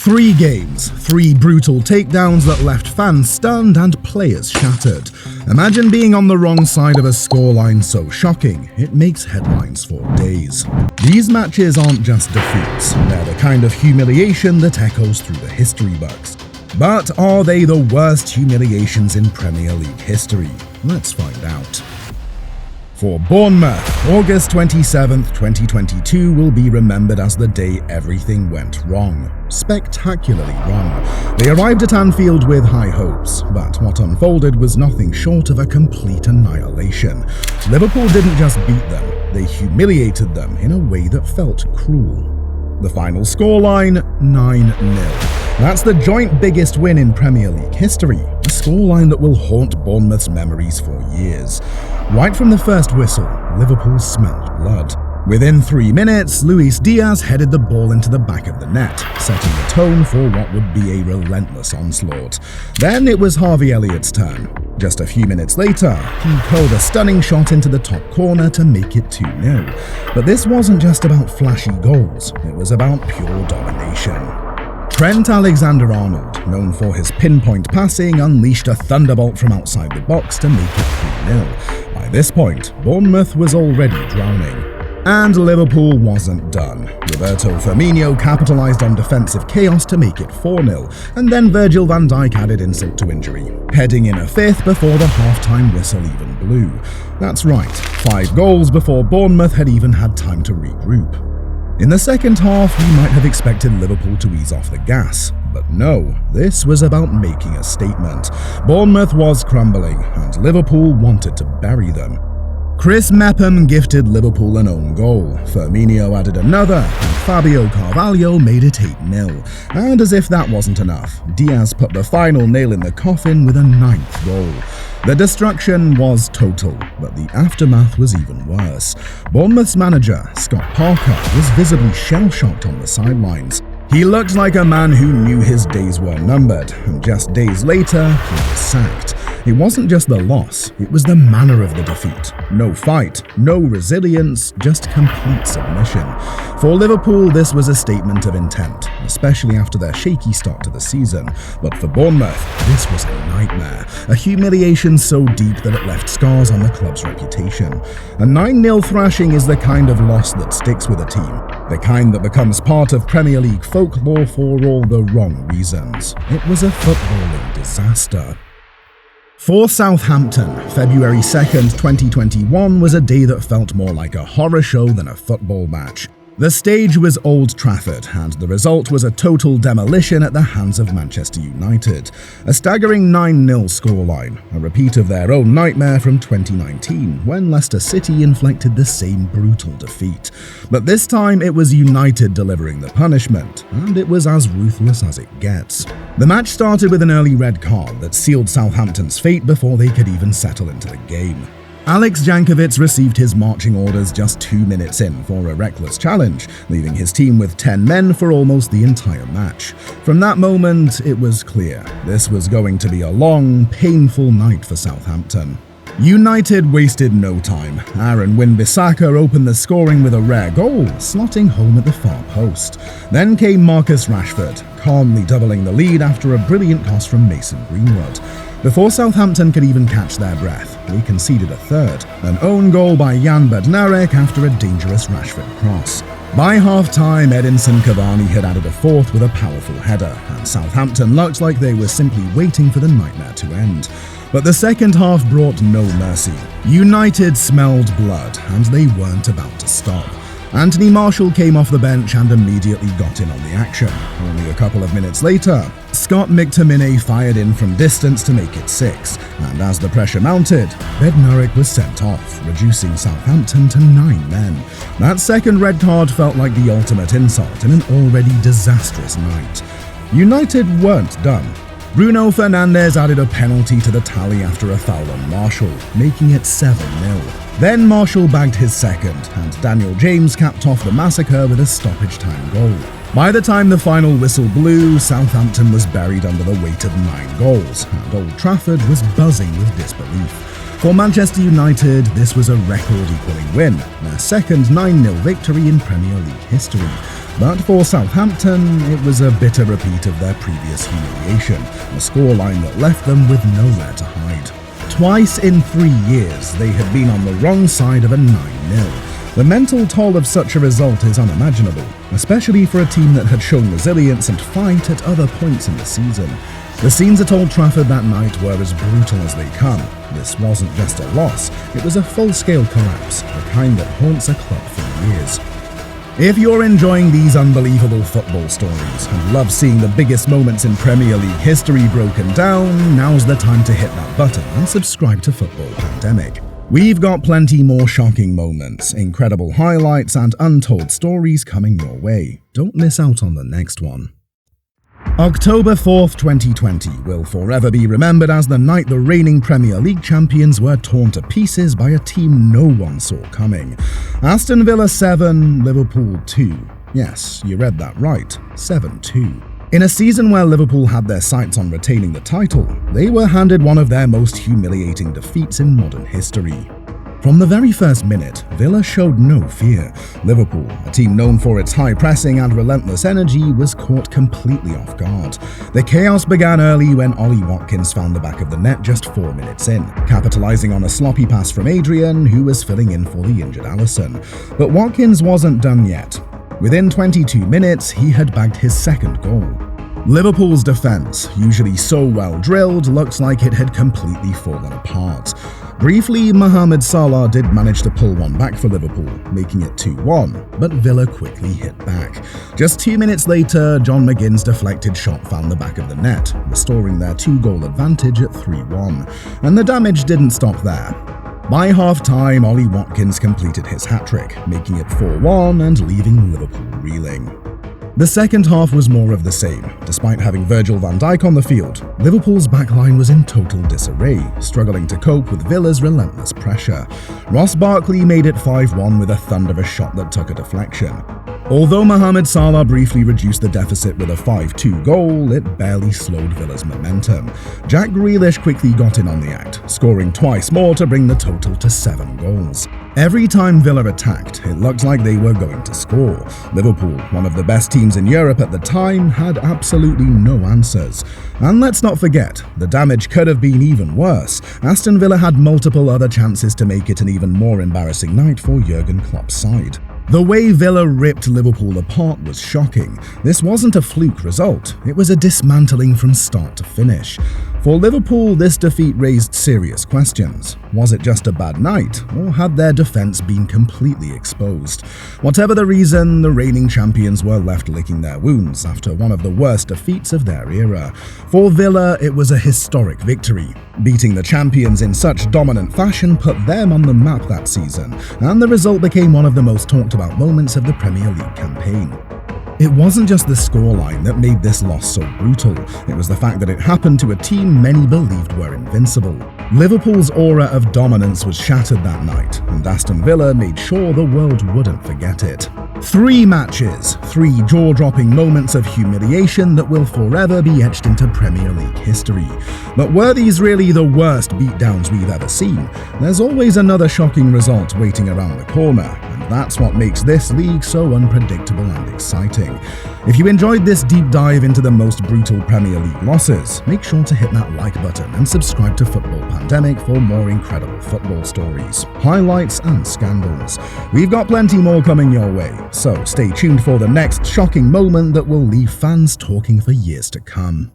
3 games, 3 brutal takedowns that left fans stunned and players shattered. Imagine being on the wrong side of a scoreline so shocking, it makes headlines for days. These matches aren't just defeats, they're the kind of humiliation that echoes through the history books. But are they the worst humiliations in Premier League history? Let's find out. For Bournemouth, August 27th, 2022 will be remembered as the day everything went wrong. Spectacularly wrong. They arrived at Anfield with high hopes, but what unfolded was nothing short of a complete annihilation. Liverpool didn't just beat them, they humiliated them in a way that felt cruel. The final scoreline, 9-0. That's the joint biggest win in Premier League history, a scoreline that will haunt Bournemouth's memories for years. Right from the first whistle, Liverpool smelled blood. Within 3 minutes, Luis Diaz headed the ball into the back of the net, setting the tone for what would be a relentless onslaught. Then it was Harvey Elliott's turn. Just a few minutes later, he curled a stunning shot into the top corner to make it 2-0. But this wasn't just about flashy goals, it was about pure domination. Trent Alexander-Arnold, known for his pinpoint passing, unleashed a thunderbolt from outside the box to make it 3-0. By this point, Bournemouth was already drowning. And Liverpool wasn't done. Roberto Firmino capitalized on defensive chaos to make it 4-0, and then Virgil van Dijk added insult to injury, heading in a 5th before the half-time whistle even blew. That's right, 5 goals before Bournemouth had even had time to regroup. In the second half, we might have expected Liverpool to ease off the gas, but no, this was about making a statement. Bournemouth was crumbling, and Liverpool wanted to bury them. Chris Mepham gifted Liverpool an own goal, Firmino added another, and Fabio Carvalho made it 8-0. And as if that wasn't enough, Diaz put the final nail in the coffin with a 9th goal. The destruction was total, but the aftermath was even worse. Bournemouth's manager, Scott Parker, was visibly shell-shocked on the sidelines. He looked like a man who knew his days were numbered, and just days later, he was sacked. It wasn't just the loss, it was the manner of the defeat. No fight, no resilience, just complete submission. For Liverpool, this was a statement of intent, especially after their shaky start to the season. But for Bournemouth, this was a nightmare, a humiliation so deep that it left scars on the club's reputation. A 9-0 thrashing is the kind of loss that sticks with a team, the kind that becomes part of Premier League folklore for all the wrong reasons. It was a footballing disaster. For Southampton, February 2nd, 2021 was a day that felt more like a horror show than a football match. The stage was Old Trafford, and the result was a total demolition at the hands of Manchester United. A staggering 9-0 scoreline, a repeat of their own nightmare from 2019, when Leicester City inflicted the same brutal defeat. But this time it was United delivering the punishment, and it was as ruthless as it gets. The match started with an early red card that sealed Southampton's fate before they could even settle into the game. Alex Jankovic received his marching orders just 2 minutes in for a reckless challenge, leaving his team with 10 men for almost the entire match. From that moment, it was clear this was going to be a long, painful night for Southampton. United wasted no time. Aaron Wan-Bissaka opened the scoring with a rare goal, slotting home at the far post. Then came Marcus Rashford, calmly doubling the lead after a brilliant pass from Mason Greenwood. Before Southampton could even catch their breath, they conceded a third, an own goal by Jan Bednarek after a dangerous Rashford cross. By half-time, Edinson Cavani had added a 4th with a powerful header, and Southampton looked like they were simply waiting for the nightmare to end. But the second half brought no mercy. United smelled blood, and they weren't about to stop. Anthony Martial came off the bench and immediately got in on the action. Only a couple of minutes later, Scott McTominay fired in from distance to make it 6, and as the pressure mounted, Bednarek was sent off, reducing Southampton to 9 men. That second red card felt like the ultimate insult in an already disastrous night. United weren't done. Bruno Fernandes added a penalty to the tally after a foul on Martial, making it 7-0. Then Martial bagged his second, and Daniel James capped off the massacre with a stoppage-time goal. By the time the final whistle blew, Southampton was buried under the weight of 9 goals, and Old Trafford was buzzing with disbelief. For Manchester United, this was a record-equalling win, their second 9-0 victory in Premier League history. But for Southampton, it was a bitter repeat of their previous humiliation, a scoreline that left them with nowhere to hide. Twice in 3 years, they had been on the wrong side of a 9-0. The mental toll of such a result is unimaginable, especially for a team that had shown resilience and fight at other points in the season. The scenes at Old Trafford that night were as brutal as they come. This wasn't just a loss, it was a full-scale collapse, the kind that haunts a club for years. If you're enjoying these unbelievable football stories and love seeing the biggest moments in Premier League history broken down, now's the time to hit that button and subscribe to Football Pandemic. We've got plenty more shocking moments, incredible highlights, and untold stories coming your way. Don't miss out on the next one. October 4th, 2020 will forever be remembered as the night the reigning Premier League champions were torn to pieces by a team no one saw coming. Aston Villa 7, Liverpool 2. Yes, you read that right, 7-2. In a season where Liverpool had their sights on retaining the title, they were handed one of their most humiliating defeats in modern history. From the very first minute, Villa showed no fear. Liverpool, a team known for its high pressing and relentless energy, was caught completely off guard. The chaos began early when Ollie Watkins found the back of the net just 4 minutes in, capitalising on a sloppy pass from Adrian, who was filling in for the injured Alisson. But Watkins wasn't done yet. Within 22 minutes, he had bagged his second goal. Liverpool's defence, usually so well drilled, looks like it had completely fallen apart. Briefly, Mohamed Salah did manage to pull one back for Liverpool, making it 2-1, but Villa quickly hit back. Just 2 minutes later, John McGinn's deflected shot found the back of the net, restoring their 2-goal advantage at 3-1. And the damage didn't stop there. By half-time, Ollie Watkins completed his hat-trick, making it 4-1 and leaving Liverpool reeling. The second half was more of the same. Despite having Virgil van Dijk on the field, Liverpool's backline was in total disarray, struggling to cope with Villa's relentless pressure. Ross Barkley made it 5-1 with a thunderous shot that took a deflection. Although Mohamed Salah briefly reduced the deficit with a 5-2 goal, it barely slowed Villa's momentum. Jack Grealish quickly got in on the act, scoring twice more to bring the total to 7 goals. Every time Villa attacked, it looked like they were going to score. Liverpool, one of the best teams in Europe at the time, had absolutely no answers. And let's not forget, the damage could have been even worse. Aston Villa had multiple other chances to make it an even more embarrassing night for Jurgen Klopp's side. The way Villa ripped Liverpool apart was shocking. This wasn't a fluke result, it was a dismantling from start to finish. For Liverpool, this defeat raised serious questions. Was it just a bad night, or had their defence been completely exposed? Whatever the reason, the reigning champions were left licking their wounds after one of the worst defeats of their era. For Villa, it was a historic victory. Beating the champions in such dominant fashion put them on the map that season, and the result became one of the most talked about moments of the Premier League campaign. It wasn't just the scoreline that made this loss so brutal, it was the fact that it happened to a team many believed were invincible. Liverpool's aura of dominance was shattered that night, and Aston Villa made sure the world wouldn't forget it. 3 matches, 3 jaw-dropping moments of humiliation that will forever be etched into Premier League history. But were these really the worst beatdowns we've ever seen? There's always another shocking result waiting around the corner, and that's what makes this league so unpredictable and exciting. If you enjoyed this deep dive into the most brutal Premier League losses, make sure to hit that like button and subscribe to Football Pandemic for more incredible football stories, highlights, and scandals. We've got plenty more coming your way, so stay tuned for the next shocking moment that will leave fans talking for years to come.